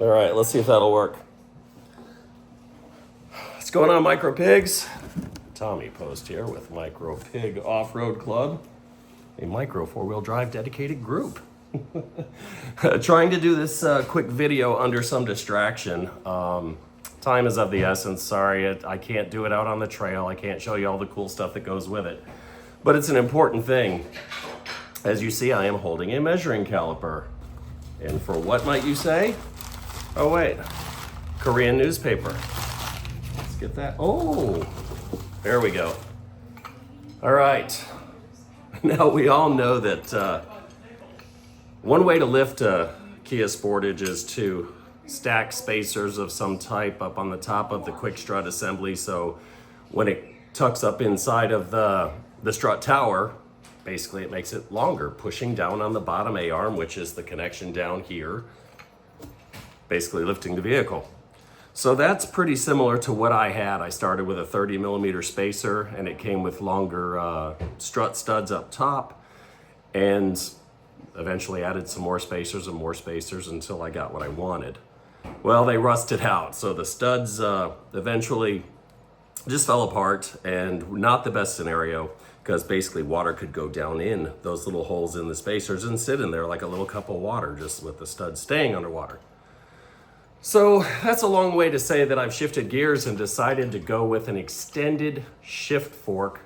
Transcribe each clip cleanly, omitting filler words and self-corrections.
All right, let's see if that'll work. What's going on, Micro Pigs? Tommy Post here with Micro Pig Off-Road Club, a micro four-wheel drive dedicated group. Trying to do this quick video under some distraction. Time is of the essence. Sorry, I can't do it out on the trail. I can't show you all the cool stuff that goes with it. But it's an important thing. As you see, I am holding a measuring caliper. And for what might you say? Oh wait, Korean newspaper. Let's get that. Oh, there we go. All right. Now we all know that one way to lift a Kia Sportage is to stack spacers of some type up on the top of the quick strut assembly. So when it tucks up inside of the strut tower, basically it makes it longer, pushing down on the bottom A-arm, which is the connection down here, basically lifting the vehicle. So that's pretty similar to what I had. I started with a 30 millimeter spacer and it came with longer strut studs up top, and eventually added some more spacers and more spacers until I got what I wanted. Well, they rusted out. So the studs eventually just fell apart, and not the best scenario because basically water could go down in those little holes in the spacers and sit in there like a little cup of water, just with the studs staying underwater. So that's a long way to say that I've shifted gears and decided to go with an extended shift fork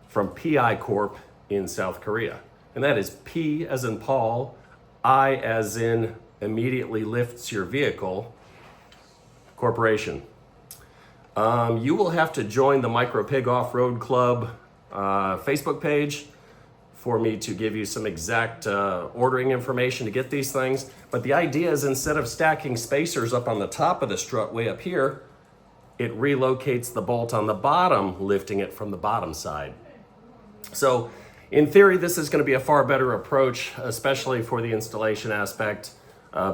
from PI Corp in South Korea. And that is P as in Paul, I as in immediately lifts your vehicle, Corporation. You will have to join the Micro Pig Off-Road Club Facebook page for me to give you some exact ordering information to get these things. But the idea is, instead of stacking spacers up on the top of the strut way up here, it relocates the bolt on the bottom, lifting it from the bottom side. So in theory, this is going to be a far better approach, especially for the installation aspect,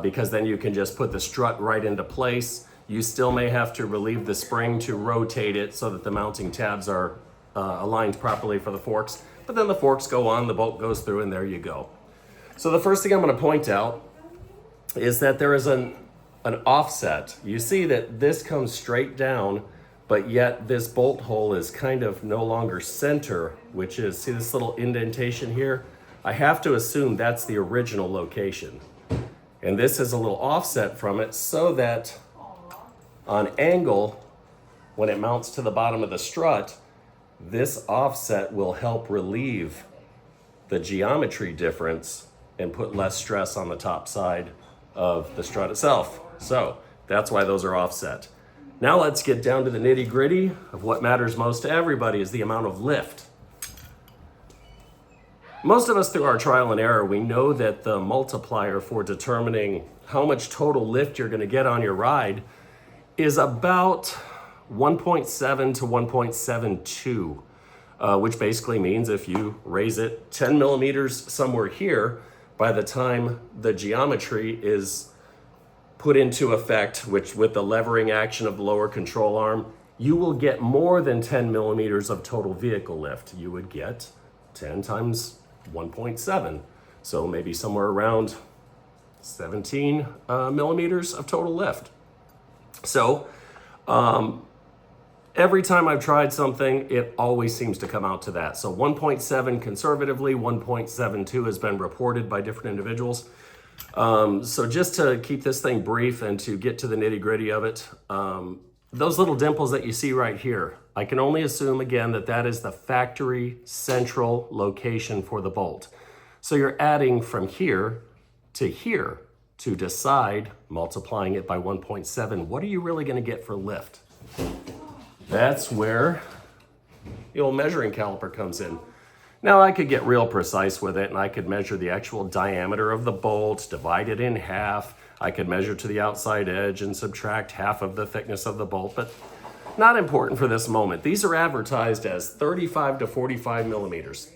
because then you can just put the strut right into place. You still may have to relieve the spring to rotate it so that the mounting tabs are aligned properly for the forks. But then the forks go on, the bolt goes through, and there you go. So the first thing I'm going to point out is that there is an offset. You see that this comes straight down, but yet this bolt hole is kind of no longer center, which is, see this little indentation here? I have to assume that's the original location. And this is a little offset from it so that on angle, when it mounts to the bottom of the strut, this offset will help relieve the geometry difference and put less stress on the top side of the strut itself. So that's why those are offset. Now let's get down to the nitty gritty of what matters most to everybody, is the amount of lift. Most of us, through our trial and error, we know that the multiplier for determining how much total lift you're going to get on your ride is about 1.7 to 1.72, which basically means if you raise it 10 millimeters somewhere here, by the time the geometry is put into effect, which with the levering action of the lower control arm, you will get more than 10 millimeters of total vehicle lift. You would get 10 times 1.7. So maybe somewhere around 17 millimeters of total lift. So every time I've tried something, it always seems to come out to that. So 1.7 conservatively, 1.72 has been reported by different individuals. So just to keep this thing brief and to get to the nitty gritty of it, those little dimples that you see right here, I can only assume again that that is the factory central location for the bolt. So you're adding from here to decide, multiplying it by 1.7, what are you really going to get for lift? That's where the old measuring caliper comes in. Now I could get real precise with it and I could measure the actual diameter of the bolt, divide it in half. I could measure to the outside edge and subtract half of the thickness of the bolt, but not important for this moment. These are advertised as 35 to 45 millimeters.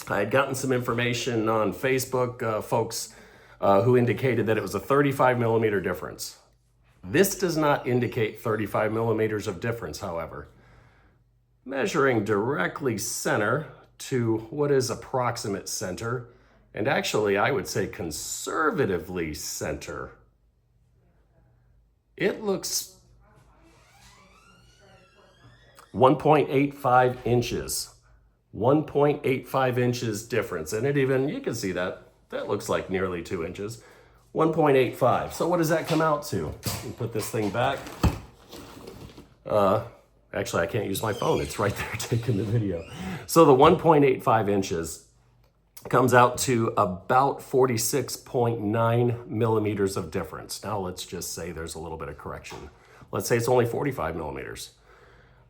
I had gotten some information on Facebook, folks who indicated that it was a 35 millimeter difference. This does not indicate 35 millimeters of difference, however. Measuring directly center to what is approximate center, and actually I would say conservatively center, It looks 1.85 inches. 1.85 inches difference. And it even, you can see that looks like nearly 2 inches. 1.85. So what does that come out to? Let me put this thing back. Actually, I can't use my phone. It's right there taking the video. So the 1.85 inches comes out to about 46.9 millimeters of difference. Now let's just say there's a little bit of correction. Let's say it's only 45 millimeters.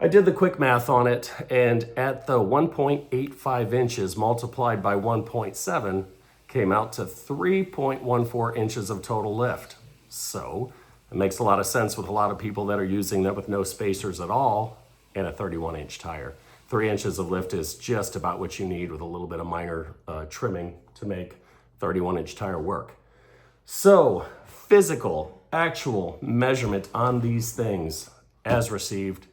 I did the quick math on it, and at the 1.85 inches multiplied by 1.7 came out to 3.14 inches of total lift. So it makes a lot of sense with a lot of people that are using that with no spacers at all and a 31-inch tire. 3 inches of lift is just about what you need with a little bit of minor trimming to make 31-inch tire work. So physical, actual measurement on these things as received,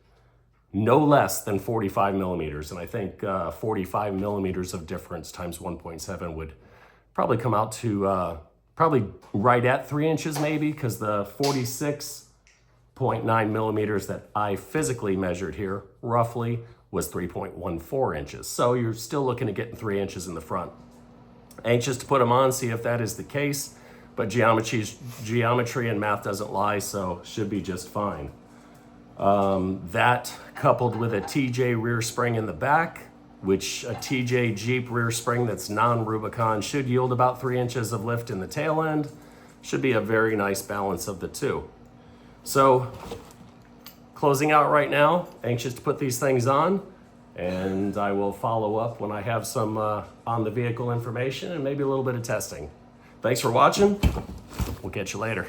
no less than 45 millimeters. And I think 45 millimeters of difference times 1.7 would probably come out to probably right at 3 inches maybe, because the 46.9 millimeters that I physically measured here roughly was 3.14 inches. So you're still looking at getting 3 inches in the front. Anxious to put them on, see if that is the case, but geometry and math doesn't lie, so should be just fine. That coupled with a TJ rear spring in the back, which a TJ Jeep rear spring that's non-Rubicon should yield about 3 inches of lift in the tail end, should be a very nice balance of the two. So closing out right now, anxious to put these things on, and I will follow up when I have some on the vehicle information and maybe a little bit of testing. Thanks for watching. We'll catch you later.